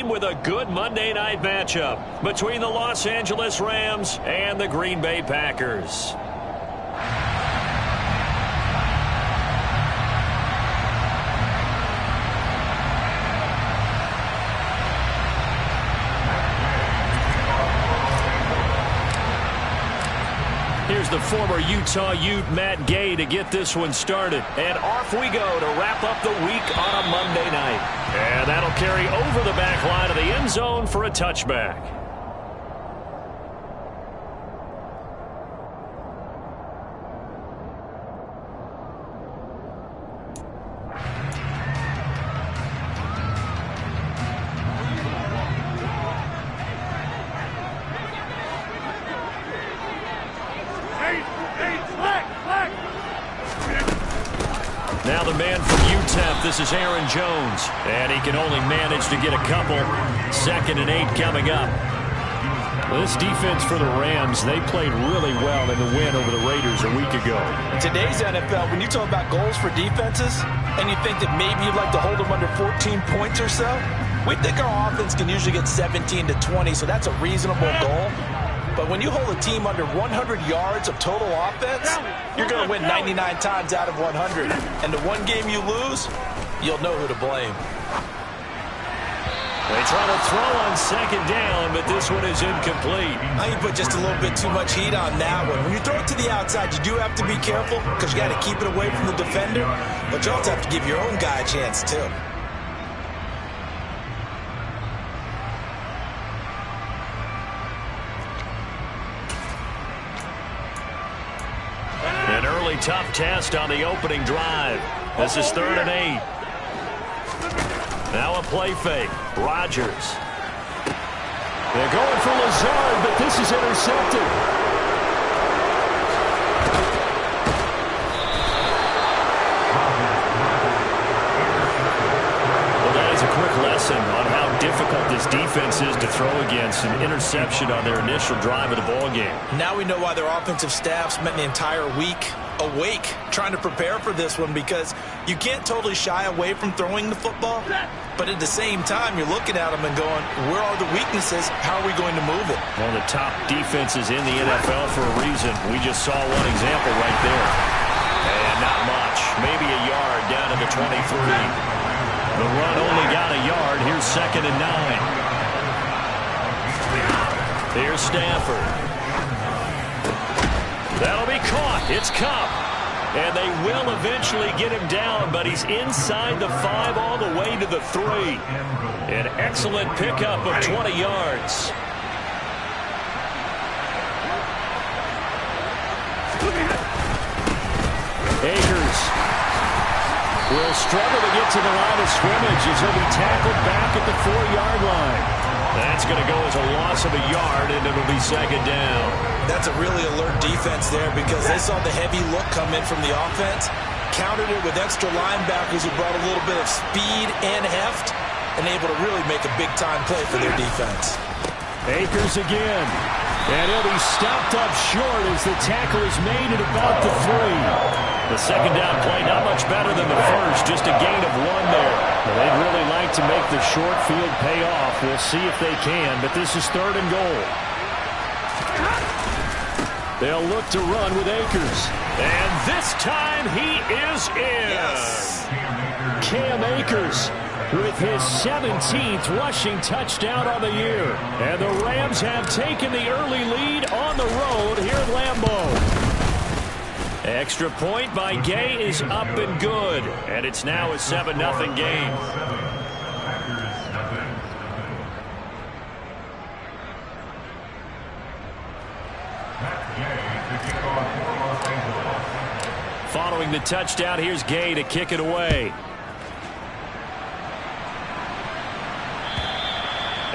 in with a good Monday night matchup between the Los Angeles Rams and the Green Bay Packers. Here's the former Utah Ute, Matt Gay, to get this one started. And off we go to wrap up the week on a Monday night. And that'll carry over the back line of the end zone for a touchback. Now the man from UTEP, this is Aaron Jones. And he can only manage to get a couple. 2nd and 8 coming up. Well, this defense for the Rams, they played really well in the win over the Raiders a week ago. In today's NFL, when you talk about goals for defenses, and you think that maybe you'd like to hold them under 14 points or so, we think our offense can usually get 17 to 20, so that's a reasonable goal. But when you hold a team under 100 yards of total offense, you're going to win 99 times out of 100. And the one game you lose, you'll know who to blame. They try to throw on 2nd down, but this one is incomplete. I think you put just a little bit too much heat on that one. When you throw it to the outside, you do have to be careful because you got to keep it away from the defender. But you also have to give your own guy a chance, too. An early tough test on the opening drive. This is 3rd and 8. Now a play fake. Rodgers. They're going for Lazard, but this is intercepted. Well, that is a quick lesson on how difficult this defense is to throw against. An interception on their initial drive of the ballgame. Now we know why their offensive staff spent the entire week awake trying to prepare for this one, because you can't totally shy away from throwing the football, but at the same time you're looking at them and going, where are the weaknesses? How are we going to move it? One of the top defenses in the NFL for a reason. We just saw one example right there. And not much. Maybe a yard down to the 23. The run only got a yard. Here's 2nd and 9. Here's Stafford. That'll be caught. It's Kupp. And they will eventually get him down, but he's inside the 5 all the way to the 3. An excellent pickup of 20 yards. Akers will struggle to get to the line of scrimmage as he'll be tackled back at the 4-yard line. That's going to go as a loss of a yard, and it'll be 2nd down. That's a really alert defense there, because they saw the heavy look come in from the offense, countered it with extra linebackers who brought a little bit of speed and heft, and able to really make a big-time play for their defense. Akers again. And he'll be stopped up short as the tackle is made at about the 3. The 2nd down play not much better than the first, just a gain of 1 there. Well, they'd really like to make the short field pay off. We'll see if they can, but this is 3rd and goal. They'll look to run with Akers. And this time he is in. Yes. Cam Akers with his 17th rushing touchdown on the year. And the Rams have taken the early lead on the road here at Lambeau. Extra point by Gay is up and good. And it's now a 7-0 game. Following the touchdown, here's Gay to kick it away.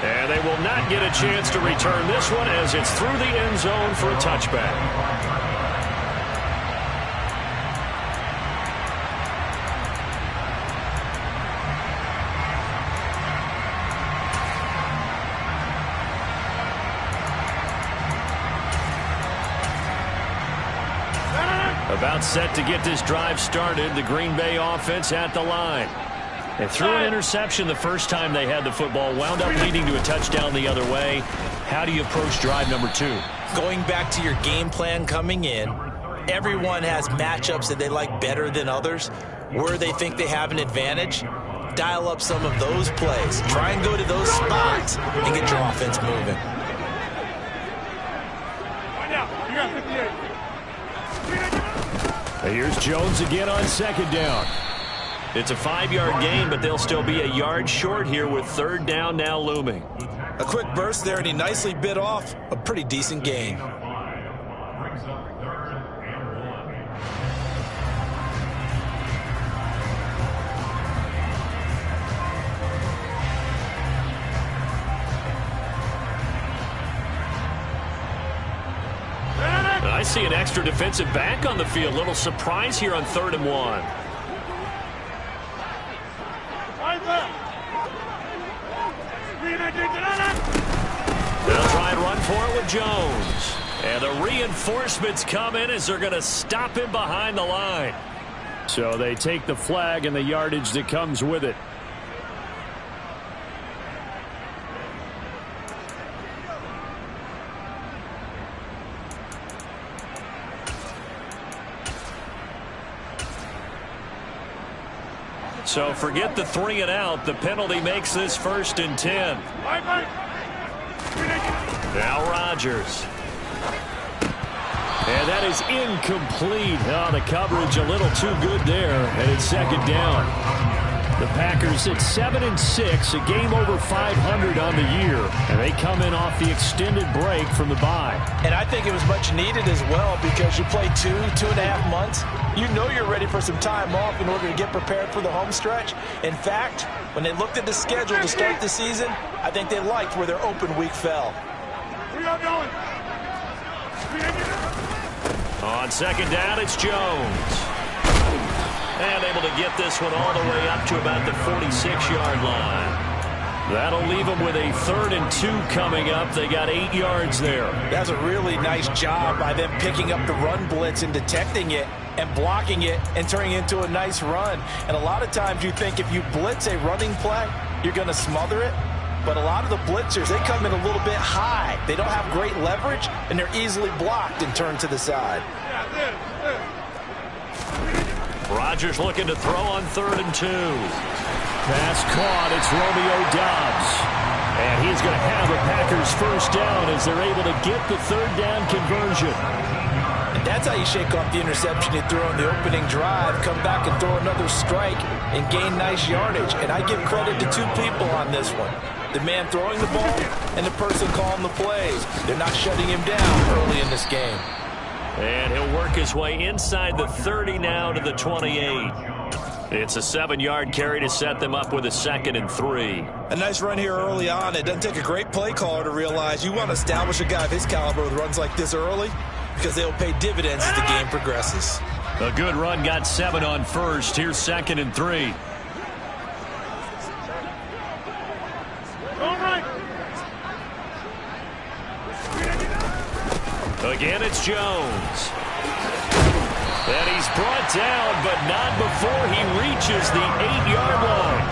And they will not get a chance to return this one as it's through the end zone for a touchback. About set to get this drive started. The Green Bay offense at the line. They threw an interception the first time they had the football, wound up leading to a touchdown the other way. How do you approach drive number 2? Going back to your game plan coming in, everyone has matchups that they like better than others. Where they think they have an advantage, dial up some of those plays. Try and go to those spots and get your offense moving. Here's Jones again on second down. It's a 5-yard gain, but they'll still be a yard short here with third down now looming. A quick burst there, and he nicely bit off a pretty decent gain. I see an extra defensive back on the field. Little surprise here on 3rd and 1. They'll try and run for it with Jones. And the reinforcements come in as they're going to stop him behind the line. So they take the flag and the yardage that comes with it. So forget the 3 and out. The penalty makes this 1st and 10. Now Rodgers. And that is incomplete. Oh, the coverage a little too good there. And it's 2nd down. The Packers at 7-6, a game over 500 on the year. And they come in off the extended break from the bye. And I think it was much needed as well because you play 2.5 months. You know you're ready for some time off in order to get prepared for the home stretch. In fact, when they looked at the schedule to start the season, I think they liked where their open week fell. On 2nd down, it's Jones. And able to get this one all the way up to about the 46-yard line. That'll leave them with a 3rd and 2 coming up. They got 8 yards there. That's a really nice job by them picking up the run blitz and detecting it and blocking it and turning it into a nice run. And a lot of times you think if you blitz a running play, you're going to smother it. But a lot of the blitzers, they come in a little bit high. They don't have great leverage, and they're easily blocked and turned to the side. Rodgers looking to throw on 3rd and 2. Pass caught. It's Romeo Doubs. And he's going to have a Packers 1st down as they're able to get the 3rd down conversion. And that's how you shake off the interception you threw on the opening drive, come back and throw another strike and gain nice yardage. And I give credit to 2 people on this one. The man throwing the ball and the person calling the plays. They're not shutting him down early in this game. And he'll work his way inside the 30 now to the 28. It's a 7-yard carry to set them up with a 2nd and 3. A nice run here early on. It doesn't take a great play caller to realize you want to establish a guy of his caliber with runs like this early because they'll pay dividends as the game progresses. A good run got 7 on 1st. Here's 2nd and 3. Again, it's Jones. And he's brought down, but not before he reaches the 8-yard line.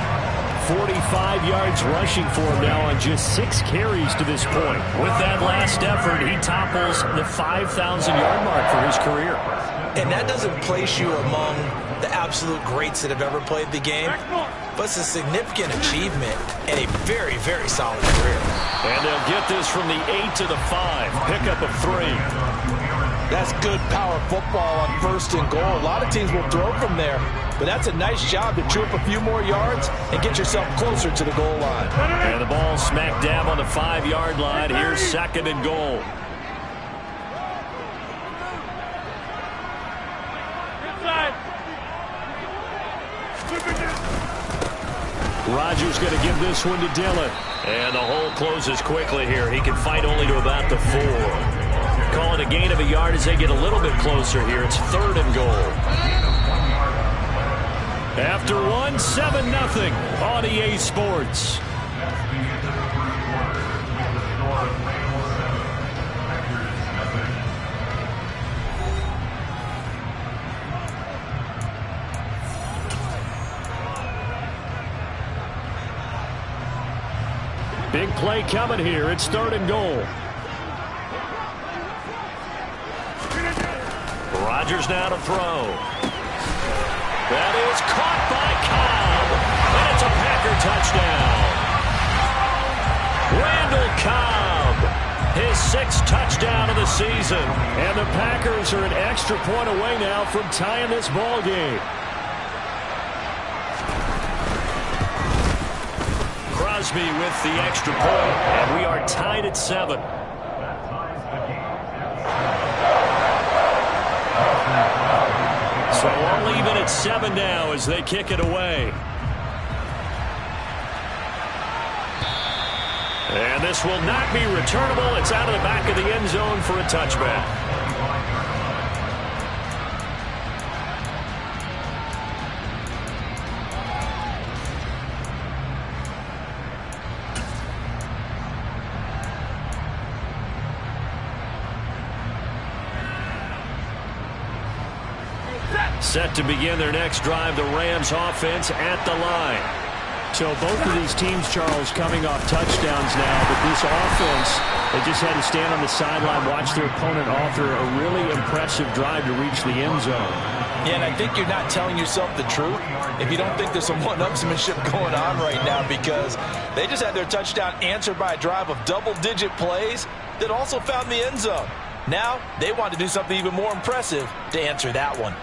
45 yards rushing for him now on just 6 carries to this point. With that last effort, he topples the 5,000-yard mark for his career. And that doesn't place you among the absolute greats that have ever played the game, but it's a significant achievement and a very, very solid career. And they'll get this from the 8 to the 5. Pickup of 3. That's good power football on 1st and goal. A lot of teams will throw from there, but that's a nice job to chew up a few more yards and get yourself closer to the goal line. And the ball smack dab on the 5-yard line. Here's 2nd and goal. Rodgers going to give this one to Dillon. And the hole closes quickly here. He can fight only to about the 4. Call it a gain of a yard as they get a little bit closer here. It's 3rd and goal. After 1, 7-0 on EA Sports. Big play coming here. It's 3rd and goal. Rodgers now to throw. That is caught by Cobb. And it's a Packer touchdown. Randall Cobb, his 6th touchdown of the season. And the Packers are an extra point away now from tying this ball game. Crosby with the extra point, and we are tied at 7. So all even at 7 now as they kick it away. And this will not be returnable. It's out of the back of the end zone for a touchback. Set to begin their next drive, the Rams offense at the line. So both of these teams, Charles, coming off touchdowns now, but this offense, they just had to stand on the sideline, watch their opponent author a really impressive drive to reach the end zone. Yeah, and I think you're not telling yourself the truth if you don't think there's some one-upsmanship going on right now, because they just had their touchdown answered by a drive of double-digit plays that also found the end zone. Now they want to do something even more impressive to answer that one.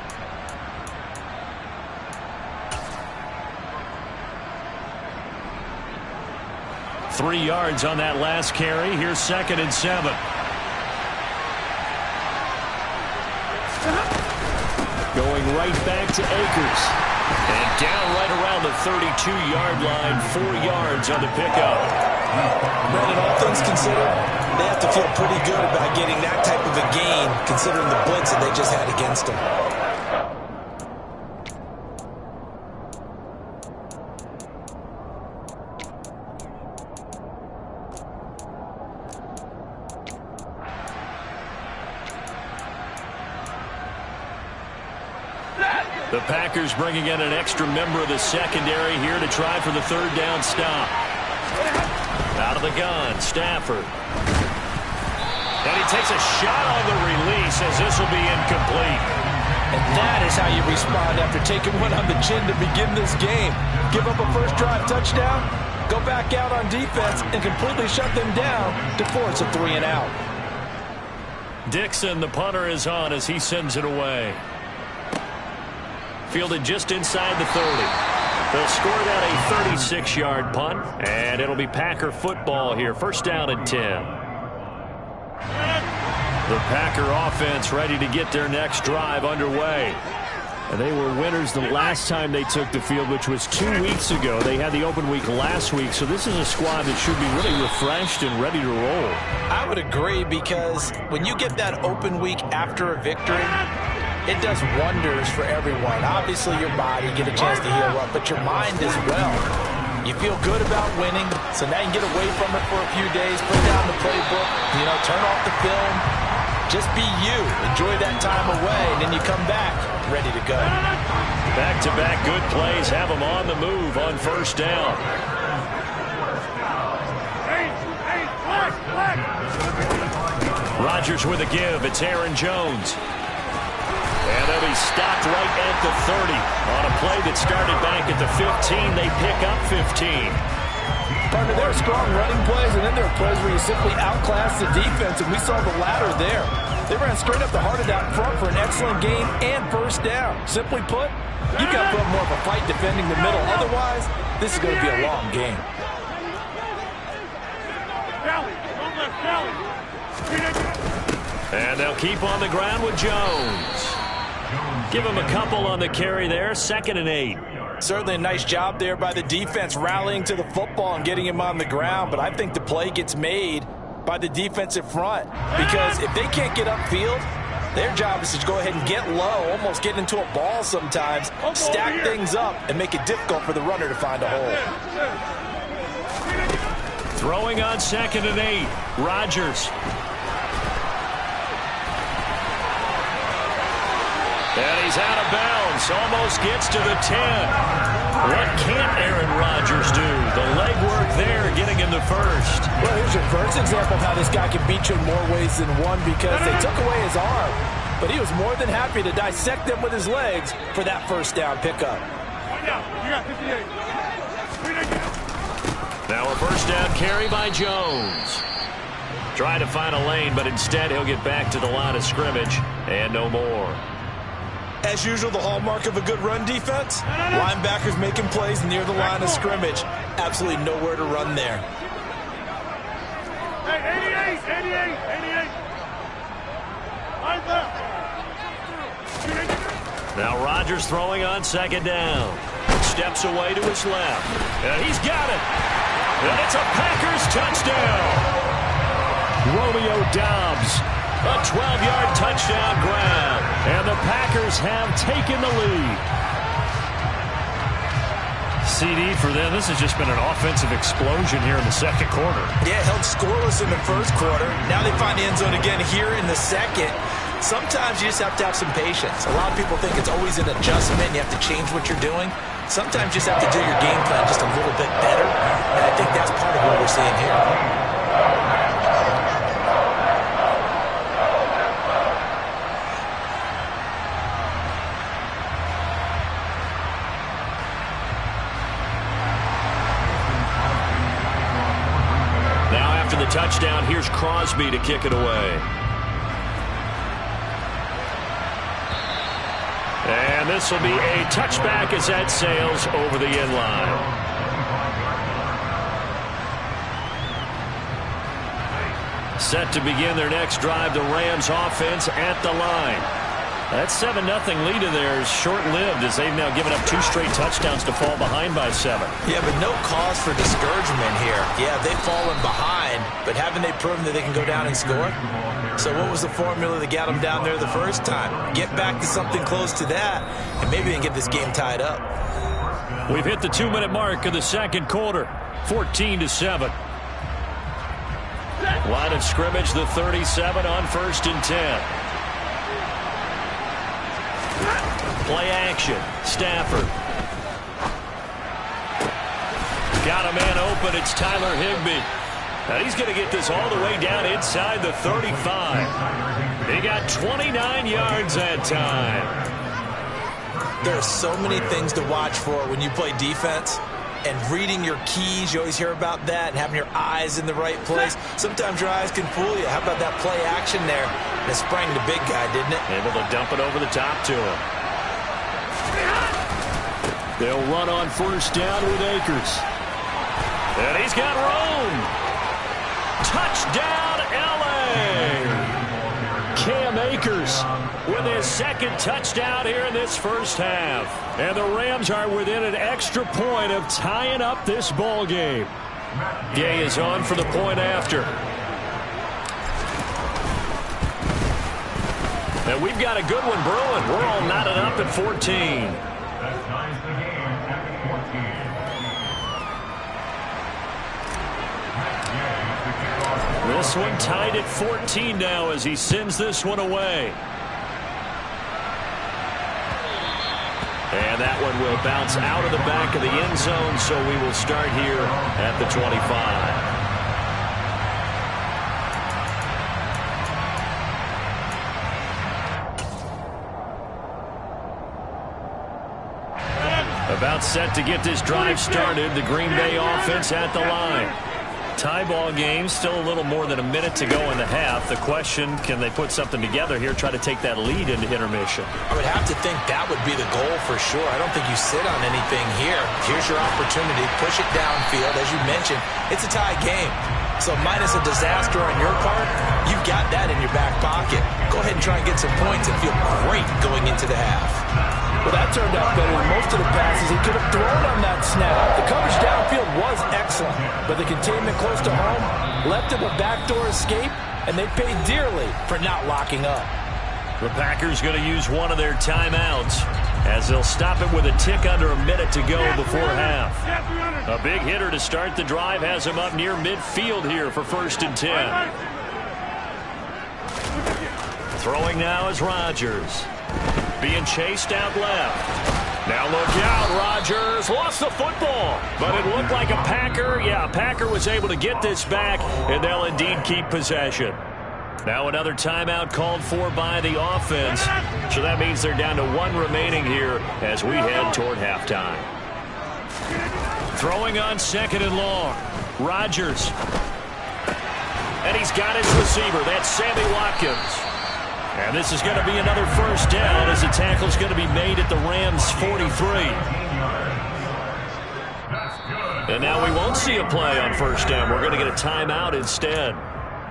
3 yards on that last carry. Here's 2nd and 7. Going right back to Akers. And down right around the 32-yard line. 4 yards on the pickup. Brandon, all things considered, they have to feel pretty good about getting that type of a gain, considering the blitz that they just had against them. The Packers bringing in an extra member of the secondary here to try for the 3rd down stop. Out of the gun, Stafford. And he takes a shot on the release as this will be incomplete. And that is how you respond after taking one on the chin to begin this game. Give up a first drive touchdown, go back out on defense, and completely shut them down to force a 3 and out. Dixon, the punter, is on as he sends it away. Fielded just inside the 30. They'll score that a 36-yard punt, and it'll be Packer football here. 1st down and 10. The Packer offense ready to get their next drive underway. And they were winners the last time they took the field, which was 2 weeks ago. They had the open week last week, so this is a squad that should be really refreshed and ready to roll. I would agree, because when you get that open week after a victory, it does wonders for everyone. Obviously, your body, get a chance to heal up, but your mind as well. You feel good about winning, so now you can get away from it for a few days, put down the playbook, turn off the film, just be you. Enjoy that time away, and then you come back ready to go. Back-to-back good plays have them on the move on 1st down. Rodgers with a give. It's Aaron Jones. And they'll be stopped right at the 30. On a play that started back at the 15, they pick up 15. Partner, there are strong running plays, and then there are plays where you simply outclass the defense, and we saw the latter there. They ran straight up the heart of that front for an excellent gain and 1st down. Simply put, you've got to put more of a fight defending the middle. Otherwise, this is going to be a long game. And they'll keep on the ground with Jones. Give him a couple on the carry there. 2nd and 8. Certainly a nice job there by the defense, rallying to the football and getting him on the ground. But I think the play gets made by the defensive front, because if they can't get upfield, their job is to go ahead and get low, almost get into a ball sometimes, stack things up, and make it difficult for the runner to find a hole. Throwing on 2nd and 8. Rodgers. And he's out of bounds. Almost gets to the 10. What can't Aaron Rodgers do? The legwork there getting him the first. Well, here's your first example of how this guy can beat you in more ways than one because they took away his arm. But he was more than happy to dissect them with his legs for that first down pickup. Now a first down carry by Jones. Trying to find a lane, but instead he'll get back to the line of scrimmage and no more. As usual, the hallmark of a good run defense, linebackers making plays near the line of scrimmage. Absolutely nowhere to run there. Hey, 88. Right there. Now Rodgers throwing on second down. Steps away to his left. And he's got it. And it's a Packers touchdown. Romeo Doubs, a 12-yard touchdown grab. And the Packers have taken the lead. CD for them. This has just been an offensive explosion here in the second quarter. Yeah, held scoreless in the first quarter. Now they find the end zone again here in the second. Sometimes you just have to have some patience. A lot of people think it's always an adjustment and you have to change what you're doing. Sometimes you just have to do your game plan just a little bit better. And I think that's part of what we're seeing here. Now after the touchdown, here's Crosby to kick it away. And this will be a touchback as that sails over the end line. Set to begin their next drive, the Rams offense at the line. That 7-0 lead of theirs short-lived as they've now given up 2 straight touchdowns to fall behind by 7. Yeah, but no cause for discouragement here. Yeah, they've fallen behind, but haven't they proven that they can go down and score? So what was the formula that got them down there the first time? Get back to something close to that, and maybe they can get this game tied up. We've hit the 2-minute mark of the second quarter, 14-7. Line of scrimmage, the 37 on 1st and 10. Play action. Stafford. Got a man open. It's Tyler Higbee. And he's going to get this all the way down inside the 35. He got 29 yards that time. There are so many things to watch for when you play defense. And reading your keys, you always hear about that, and having your eyes in the right place. Sometimes your eyes can fool you. How about that play action there? And it sprang the big guy, didn't it? Able to dump it over the top to him. They'll run on first down with Akers. And he's got room. Touchdown, L.A. Cam Akers with his second touchdown here in this first half. And the Rams are within an extra point of tying up this ball game. Gay is on for the point after. And we've got a good one brewing. We're all knotted up at 14. This one tied at 14 now as he sends this one away. And that one will bounce out of the back of the end zone, so we will start here at the 25. About set to get this drive started, the Green Bay offense at the line. Tie ball game, still a little more than a minute to go in the half. The question, can they put something together here, try to take that lead into intermission? I would have to think that would be the goal for sure. I don't think you sit on anything here. Here's your opportunity. Push it downfield. As you mentioned, it's a tie game. So minus a disaster on your part, you've got that in your back pocket. Go ahead and try and get some points and feel great going into the half. Well, that turned out better than most of the passes he could have thrown on that snap. The coverage downfield was excellent, but the containment close to home left him a backdoor escape, and they paid dearly for not locking up. The Packers going to use one of their timeouts as they'll stop it with a tick under a minute to go before half. A big hitter to start the drive has him up near midfield here for 1st and 10. Throwing now is Rodgers. being chased out left. Now look out, Rodgers lost the football, but it looked like a Packer. Yeah, a Packer was able to get this back, and they'll indeed keep possession. Now another timeout called for by the offense, so that means they're down to 1 remaining here as we head toward halftime. Throwing on 2nd and long, Rodgers. And he's got his receiver. That's Sammy Watkins. And this is going to be another first down as the tackle's going to be made at the Rams' 43. And now we won't see a play on first down. We're going to get a timeout instead.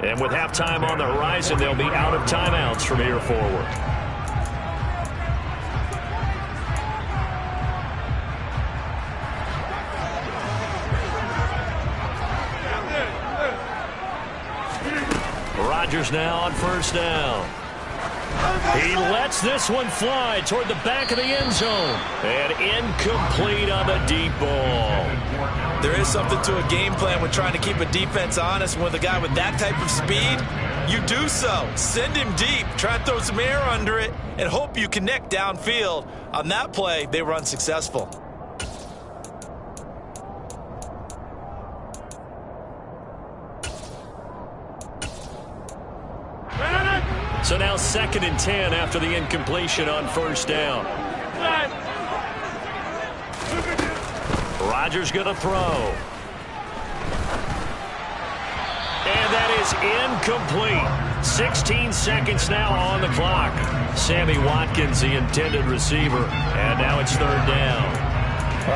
And with halftime on the horizon, they'll be out of timeouts from here forward. Rodgers now on first down. He lets this one fly toward the back of the end zone. And incomplete on the deep ball. There is something to a game plan with trying to keep a defense honest. With a guy with that type of speed, you do so. Send him deep, try to throw some air under it, and hope you connect downfield. On that play, they were unsuccessful. So now 2nd and 10 after the incompletion on first down. Rodgers going to throw. And that is incomplete. 16 seconds now on the clock. Sammy Watkins, the intended receiver. And now it's 3rd down.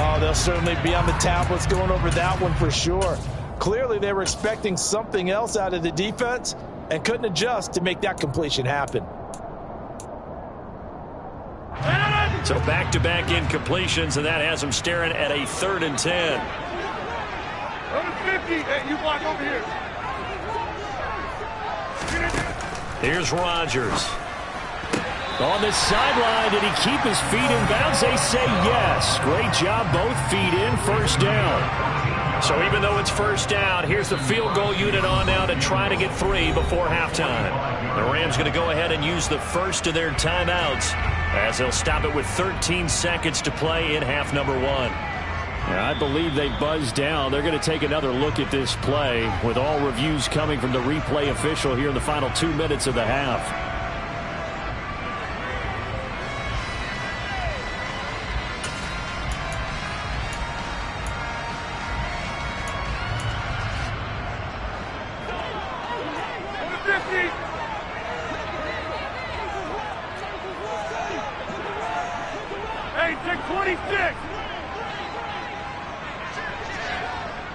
Oh, they'll certainly be on the tablets going over that one for sure. Clearly they were expecting something else out of the defense and couldn't adjust to make that completion happen. So back-to-back incompletions, and that has them staring at a 3rd and 10. Number 50, hey, you block over here. Here's Rodgers. On the sideline, did he keep his feet in bounds? They say yes. Great job, both feet in, first down. So even though it's first down, here's the field goal unit on now to try to get 3 before halftime. The Rams going to go ahead and use the first of their timeouts as they'll stop it with 13 seconds to play in half number 1. I believe they buzzed down. They're going to take another look at this play with all reviews coming from the replay official here in the final 2 minutes of the half. Hey, take 26.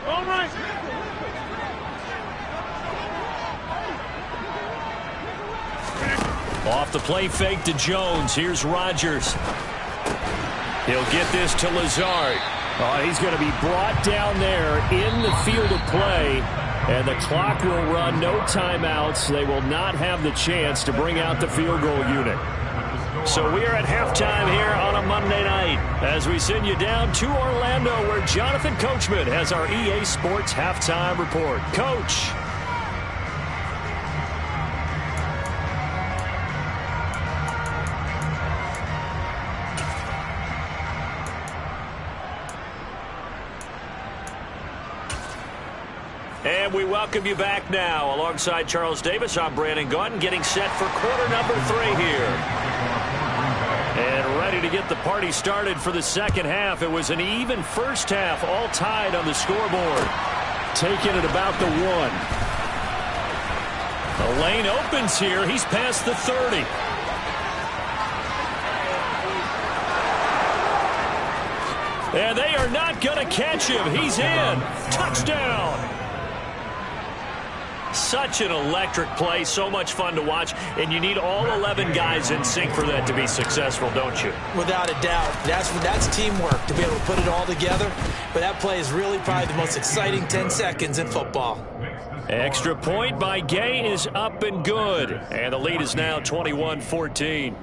All right. Off the play fake to Jones. Here's Rodgers. He'll get this to Lazard. Oh, he's going to be brought down there in the field of play. And the clock will run, no timeouts. They will not have the chance to bring out the field goal unit. So we are at halftime here on a Monday night as we send you down to Orlando where Jonathan Coachman has our EA Sports halftime report. Coach. And we welcome you back now. Alongside Charles Davis, I'm Brandon Gaudin, getting set for quarter number 3 here. And ready to get the party started for the second half. It was an even first half, all tied on the scoreboard. Taking it about the 1. The lane opens here. He's past the 30. And they are not going to catch him. He's in. Touchdown. Such an electric play, so much fun to watch, and you need all 11 guys in sync for that to be successful, don't you? Without a doubt. That's teamwork, to be able to put it all together. But that play is really probably the most exciting 10 seconds in football. Extra point by Gay is up and good, and the lead is now 21-14.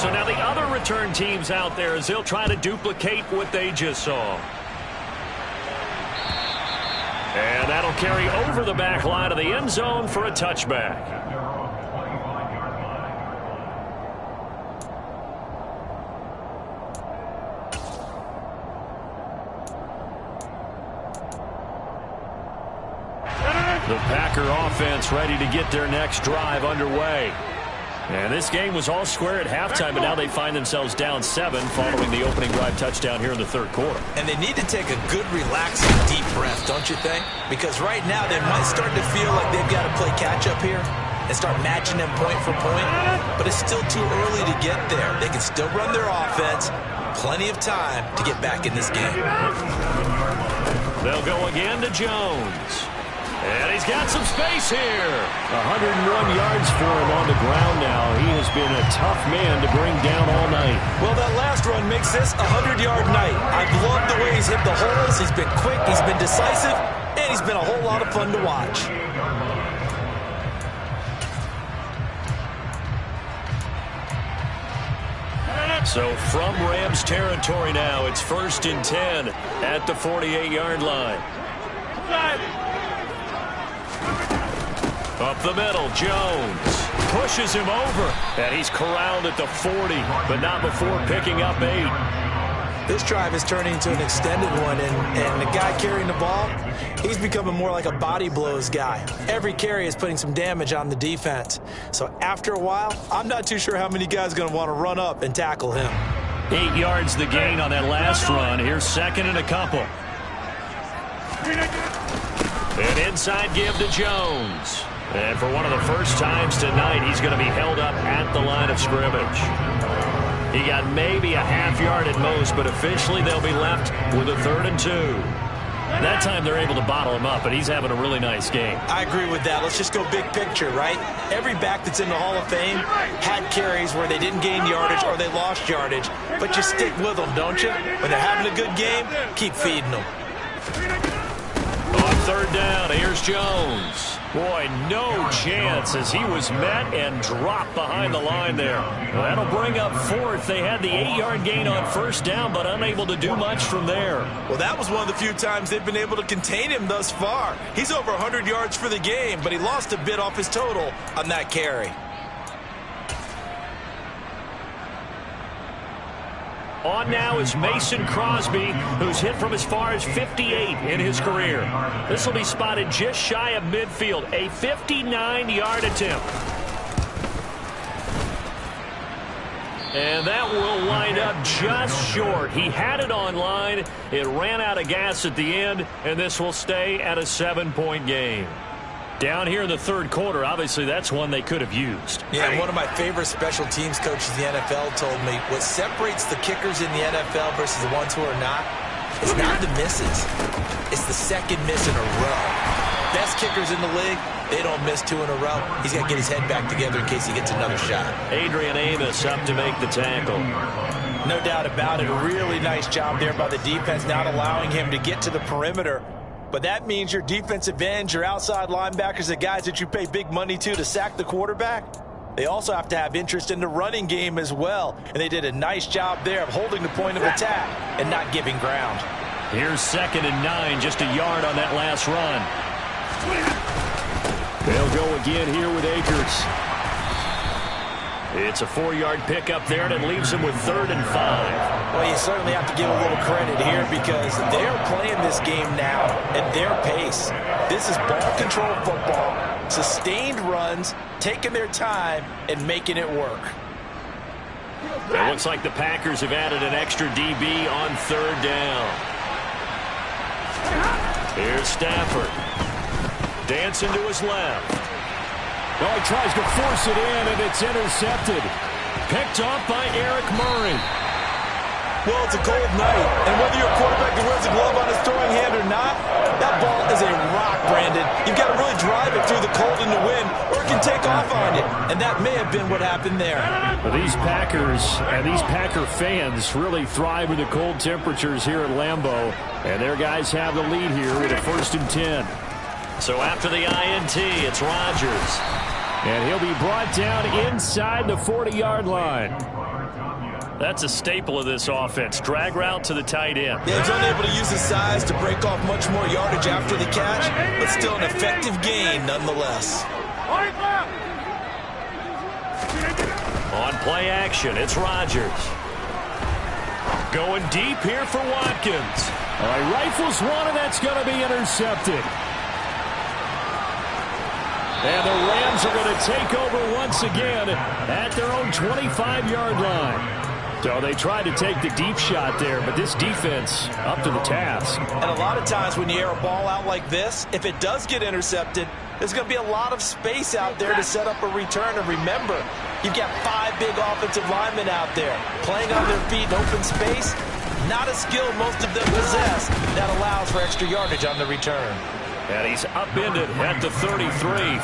So now the other return teams out there as they'll try to duplicate what they just saw. And that'll carry over the back line of the end zone for a touchback. The Packer offense ready to get their next drive underway. And this game was all square at halftime, but now they find themselves down 7 following the opening drive touchdown here in the third quarter. And they need to take a good, relaxing, deep breath, don't you think? Because right now they might start to feel like they've got to play catch-up here and start matching them point for point. But it's still too early to get there. They can still run their offense. Plenty of time to get back in this game. They'll go again to Jones. And he's got some space here. 101 yards for him on the ground now. He has been a tough man to bring down all night. Well, that last run makes this a 100-yard night. I've loved the way he's hit the holes. He's been quick, he's been decisive, and he's been a whole lot of fun to watch. So from Rams territory now, it's 1st and 10 at the 48-yard line. Up the middle, Jones pushes him over, and he's corralled at the 40, but not before picking up 8. This drive is turning into an extended one, and the guy carrying the ball, he's becoming more like a body blows guy. Every carry is putting some damage on the defense. So after a while, I'm not too sure how many guys are going to want to run up and tackle him. 8 yards the gain on that last run. Here's 2nd and a couple. An inside give to Jones. And for one of the first times tonight, he's going to be held up at the line of scrimmage. He got maybe a half yard at most, but officially they'll be left with a 3rd and 2. That time they're able to bottle him up, but he's having a really nice game. I agree with that. Let's just go big picture, right? Every back that's in the Hall of Fame had carries where they didn't gain yardage or they lost yardage, but you stick with them, don't you? When they're having a good game, keep feeding them. On 3rd down, here's Jones. Boy, no chance as he was met and dropped behind the line there. Well, that'll bring up 4th. They had the 8-yard gain on 1st down, but unable to do much from there. Well, that was one of the few times they've been able to contain him thus far. He's over 100 yards for the game, but he lost a bit off his total on that carry. On now is Mason Crosby, who's hit from as far as 58 in his career. This will be spotted just shy of midfield, a 59-yard attempt. And that will wind up just short. He had it on line. It ran out of gas at the end, and this will stay at a 7-point game. Down here in the 3rd quarter, obviously that's one they could have used. Yeah, and one of my favorite special teams coaches in the NFL told me what separates the kickers in the NFL versus the ones who are not, it's not the misses. It's the second miss in a row. Best kickers in the league, they don't miss 2 in a row. He's got to get his head back together in case he gets another shot. Adrian Amos up to make the tackle. No doubt about it. A really nice job there by the defense, not allowing him to get to the perimeter. But that means your defensive ends, your outside linebackers, the guys that you pay big money to sack the quarterback, they also have to have interest in the running game as well. And they did a nice job there of holding the point of attack and not giving ground. Here's 2nd and 9, just a yard on that last run. They'll go again here with Akers. It's a 4-yard pickup there, and it leaves him with 3rd and 5. Well, you certainly have to give a little credit here because they're playing this game now at their pace. This is ball control football, sustained runs, taking their time, and making it work. It looks like the Packers have added an extra DB on 3rd down. Here's Stafford. Dancing to his left. Oh, he tries to force it in, and it's intercepted. Picked off by Eric Murray. Well, it's a cold night, and whether you're a quarterback that wears a glove on his throwing hand or not, that ball is a rock, Brandon. You've got to really drive it through the cold and the wind, or it can take off on you, and that may have been what happened there. Well, these Packers and these Packer fans really thrive in the cold temperatures here at Lambeau, and their guys have the lead here with a 1st and 10. So after the INT, it's Rodgers. And he'll be brought down inside the 40-yard line. That's a staple of this offense. Drag route to the tight end. Yeah, he's unable to use his size to break off much more yardage after the catch, but still an effective gain nonetheless. On play action, it's Rodgers. Going deep here for Watkins. He rifles one, and that's going to be intercepted. And the Rams are going to take over once again at their own 25-yard line. So they tried to take the deep shot there, but this defense up to the task. And a lot of times when you air a ball out like this, if it does get intercepted, there's going to be a lot of space out there to set up a return. And remember, you've got 5 big offensive linemen out there playing on their feet in open space. Not a skill most of them possess. That allows for extra yardage on the return. And he's upended at the 33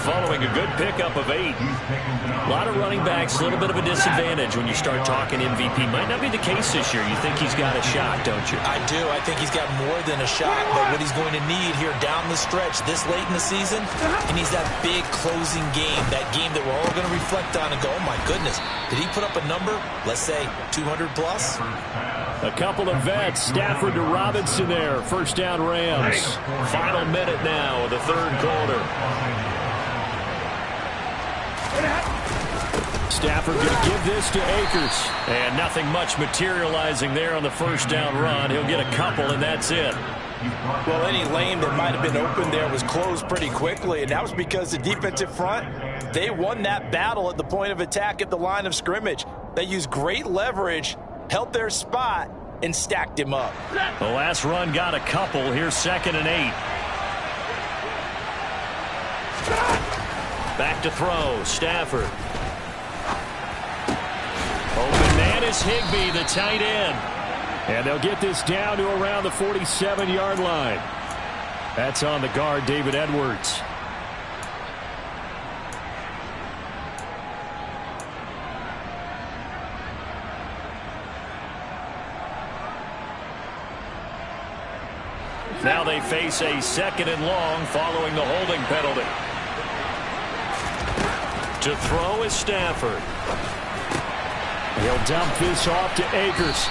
following a good pickup of 8. A lot of running backs, a little bit of a disadvantage when you start talking MVP. Might not be the case this year. You think he's got a shot, don't you? I do. I think he's got more than a shot. But what he's going to need here down the stretch this late in the season, he needs that big closing game, that game that we're all going to reflect on and go, oh, my goodness, did he put up a number, let's say, 200 plus? A couple of vets, Stafford to Robinson there. First down Rams. Final minute now of the third quarter. Stafford going to give this to Akers. And nothing much materializing there on the first down run. He'll get a couple, and that's it. Well, any lane that might have been open there was closed pretty quickly, and that was because the defensive front, they won that battle at the point of attack at the line of scrimmage. They used great leverage, held their spot, and stacked him up. The last run got a couple. Here's 2nd and 8. Back to throw. Stafford. Open man is Higbee, the tight end. And they'll get this down to around the 47-yard line. That's on the guard, David Edwards. Now they face a 2nd and long following the holding penalty. To throw is Stafford. He'll dump this off to Akers.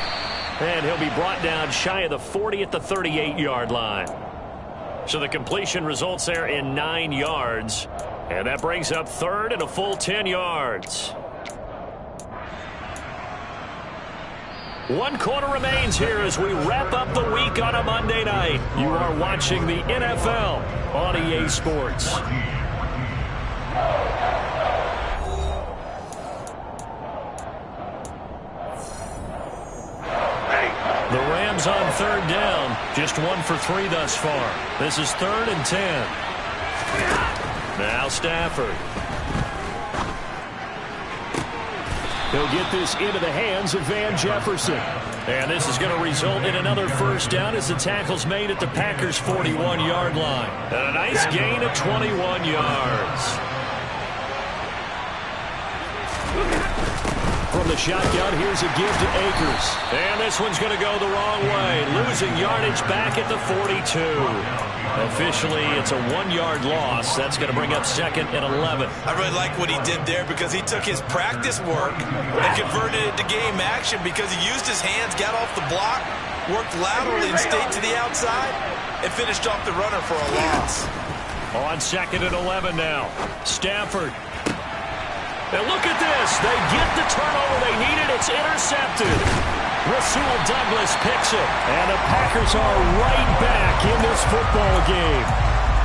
And he'll be brought down shy of the 40 at the 38-yard line. So the completion results there in 9 yards. And that brings up 3rd and a full 10 yards. 1 quarter remains here as we wrap up the week on a Monday night. You are watching the NFL on EA Sports. The Rams on 3rd down. Just 1 for 3 thus far. This is 3rd and 10. Now Stafford. He'll get this into the hands of Van Jefferson. And this is going to result in another first down as the tackle's made at the Packers' 41-yard line. And a nice gain of 21 yards. From the shotgun, here's a give to Akers. And this one's going to go the wrong way. Losing yardage back at the 42. Officially, it's a 1-yard loss. That's going to bring up 2nd and 11. I really like what he did there because he took his practice work and converted it to game action because he used his hands, got off the block, worked laterally and stayed to the outside, and finished off the runner for a loss. On 2nd and 11 now. Stafford. And look at this. They get the turnover they needed. It's intercepted. Rasul Douglas picks it. And the Packers are right back in this football game.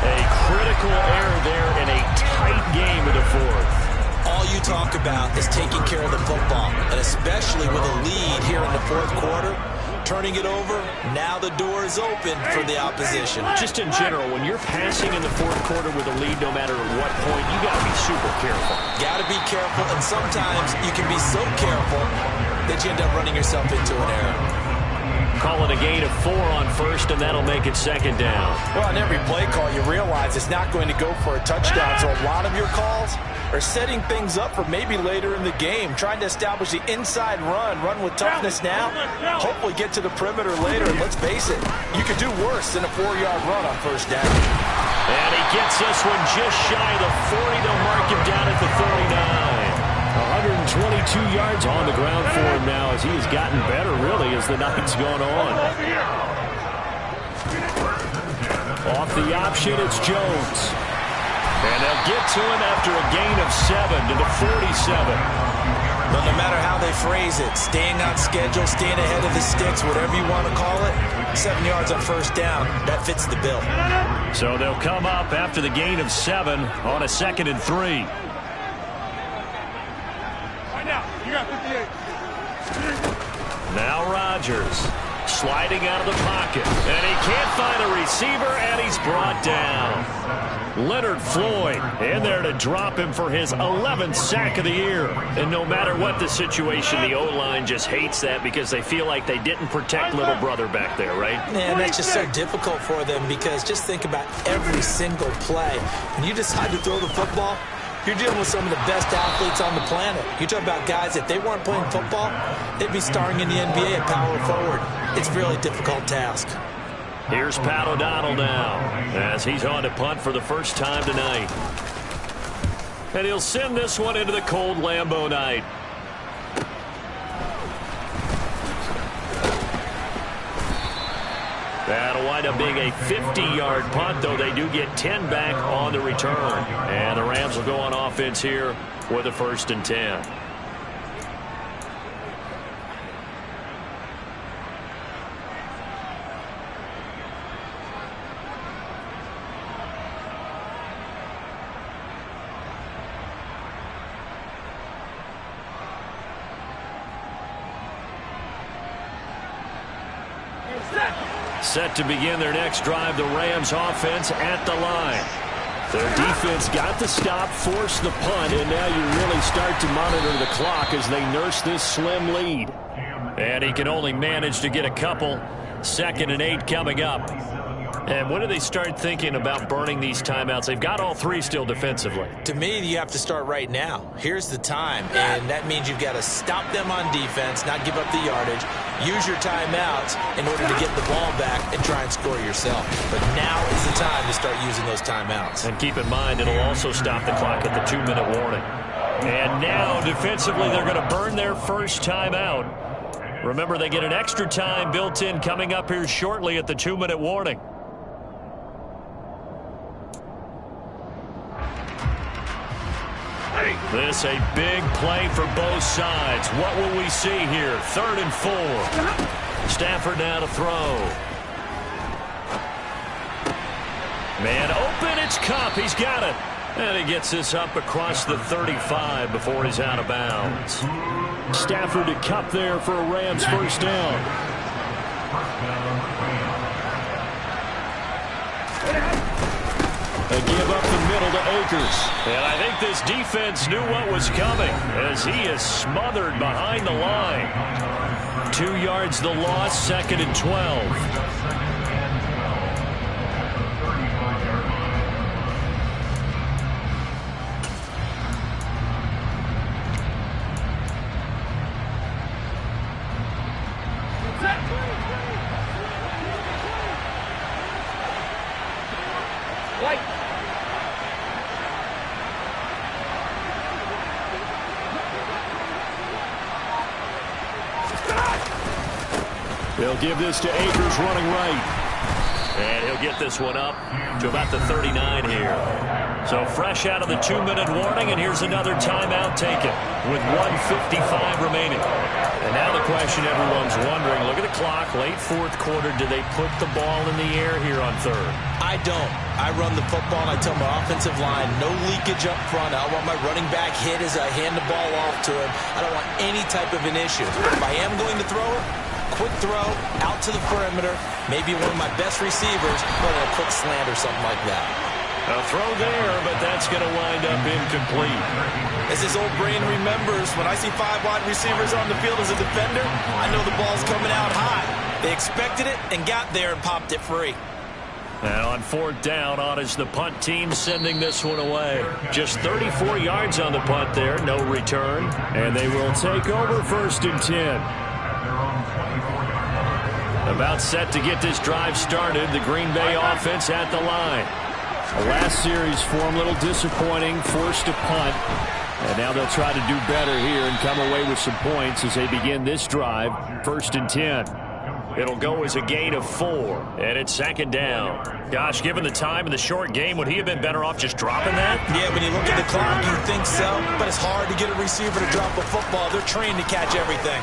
A critical error there in a tight game in the 4th. All you talk about is taking care of the football, and especially with a lead here in the 4th quarter. Turning it over, now the door is open for the opposition. Just in general, when you're passing in the 4th quarter with a lead, no matter what point, you got to be super careful. Got to be careful, and sometimes you can be so careful that you end up running yourself into an error. Call it a gain of 4 on 1st, and that'll make it 2nd down. Well, on every play call, you realize it's not going to go for a touchdown, so a lot of your calls are setting things up for maybe later in the game, trying to establish the inside run with toughness now, hopefully get to the perimeter later, and let's face it, you could do worse than a 4-yard run on 1st down. And he gets this one just shy of the 40. They'll mark him down at the yards on the ground for him now as he has gotten better, really, as the night's gone on. Off the option, it's Jones. And they'll get to him after a gain of 7 to the 47. But no matter how they phrase it, staying on schedule, staying ahead of the sticks, whatever you want to call it, 7 yards on first down, that fits the bill. So they'll come up after the gain of 7 on a 2nd and 3. Right now, you got 58. Now Rodgers sliding out of the pocket. And he can't find a receiver, and he's brought down. Leonard Floyd in there to drop him for his 11th sack of the year. And no matter what the situation, the O-line just hates that because they feel like they didn't protect little brother back there, right? Man, that's just so difficult for them because just think about every single play. When you decide to throw the football, you're dealing with some of the best athletes on the planet. You talk about guys, if they weren't playing football, they'd be starring in the NBA at power forward. It's a really difficult task. Here's Pat O'Donnell now as he's on to punt for the first time tonight. And he'll send this one into the cold Lambeau night. That'll wind up being a 50-yard punt, though they do get 10 back on the return. And the Rams will go on offense here with a 1st and 10. Set to begin their next drive, the Rams offense at the line. Their defense got the stop, forced the punt, and now you really start to monitor the clock as they nurse this slim lead. And he can only manage to get a couple. 2nd and 8 coming up. And when do they start thinking about burning these timeouts? They've got all 3 still defensively. To me, you have to start right now. Here's the time, and that means you've got to stop them on defense, not give up the yardage, use your timeouts in order to get the ball back and try and score yourself. But now is the time to start using those timeouts. And keep in mind, it'll also stop the clock at the 2-minute warning. And now, defensively, they're going to burn their first timeout. Remember, they get an extra time built in coming up here shortly at the 2-minute warning. This a big play for both sides. What will we see here? 3rd and 4. Stafford now to throw. Man open, it's Kupp. He's got it. And he gets this up across the 35 before he's out of bounds. Stafford to Kupp there for a Rams first down. They give up the middle to Akers. And I think this defense knew what was coming as he is smothered behind the line. 2 yards the loss, 2nd and 12. They'll give this to Akers running right. And he'll get this one up to about the 39 here. So fresh out of the 2-minute warning, and here's another timeout taken with 1:55 remaining. And now the question everyone's wondering, look at the clock, late 4th quarter, do they put the ball in the air here on 3rd? I don't. I run the football, and I tell my offensive line, no leakage up front. I want my running back hit as I hand the ball off to him. I don't want any type of an issue. If I am going to throw it, quick throw, out to the perimeter, maybe one of my best receivers, but a quick slant or something like that. A throw there, but that's going to wind up incomplete. As his old brain remembers, when I see 5 wide receivers on the field as a defender, I know the ball's coming out high. They expected it and got there and popped it free. Now on 4th down, on is the punt team sending this one away. Just 34 yards on the punt there, no return. And they will take over 1st and 10. About set to get this drive started, the Green Bay offense at the line. The last series for him, a little disappointing, forced to punt. And now they'll try to do better here and come away with some points as they begin this drive. 1st and 10. It'll go as a gain of 4, and it's 2nd down. Gosh, given the time in the short game, would he have been better off just dropping that? Yeah, when you look at the clock, you think so, but it's hard to get a receiver to drop a football. They're trained to catch everything.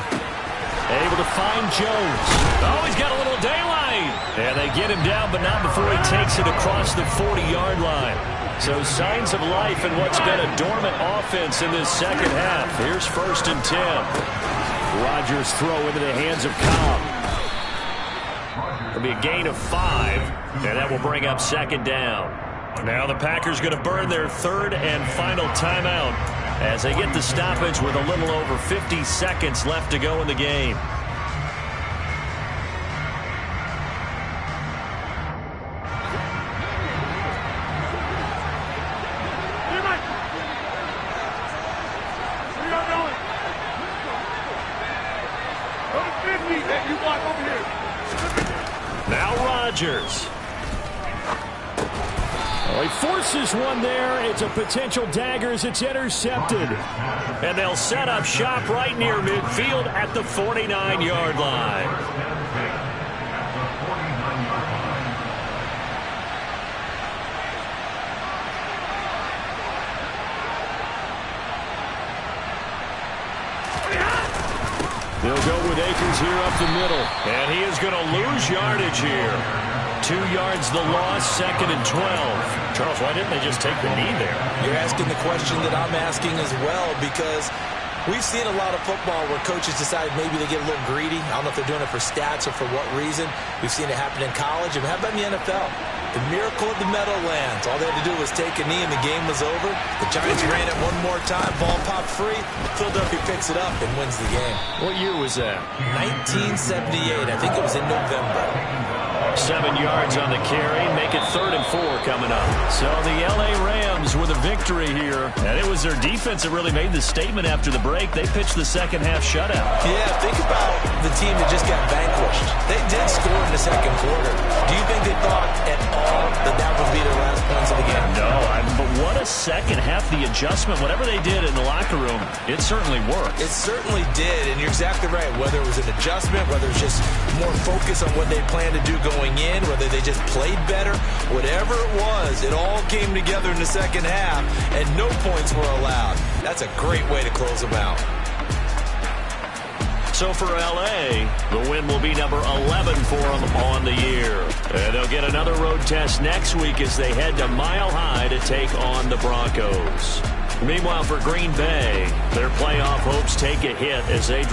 Able to find Jones. Oh, he's got a little daylight. And they get him down, but not before he takes it across the 40-yard line. So signs of life in what's been a dormant offense in this second half. Here's 1st and 10. Rodgers throw into the hands of Cobb. It'll be a gain of 5, and that will bring up 2nd down. Now the Packers going to burn their 3rd and final timeout as they get the stoppage with a little over 50 seconds left to go in the game. Now Rodgers. Well, he forces one there. It's a potential dagger as it's intercepted. And they'll set up shop right near midfield at the 49-yard line. They'll go with Akers here up the middle. And he is going to lose yardage here. 2 yards the loss, 2nd and 12. Charles, why didn't they just take the knee there? You're asking the question that I'm asking as well, because we've seen a lot of football where coaches decide maybe they get a little greedy. I don't know if they're doing it for stats or for what reason. We've seen it happen in college, and how about in the NFL? The miracle of the Meadowlands. All they had to do was take a knee and the game was over. The Giants ran it one more time. Ball popped free. Philadelphia picks it up and wins the game. What year was that? 1978. I think it was in November. 7 yards on the carry. Make it 3rd and 4 coming up. So the L.A. Rams with a victory here. And it was their defense that really made the statement after the break. They pitched the second half shutout. Yeah, think about the team that just got vanquished. They did score in the second quarter. Do you think they thought at all that that would be their last points of the game? No, but what a second half. The adjustment, whatever they did in the locker room, it certainly worked. It certainly did, and you're exactly right. Whether it was an adjustment, whether it's just more focus on what they planned to do going in, whether they just played better, whatever it was, it all came together in the second half, and no points were allowed. That's a great way to close them out. So for L.A., the win will be number 11 for them on the year. And they'll get another road test next week as they head to Mile High to take on the Broncos. Meanwhile, for Green Bay, their playoff hopes take a hit as they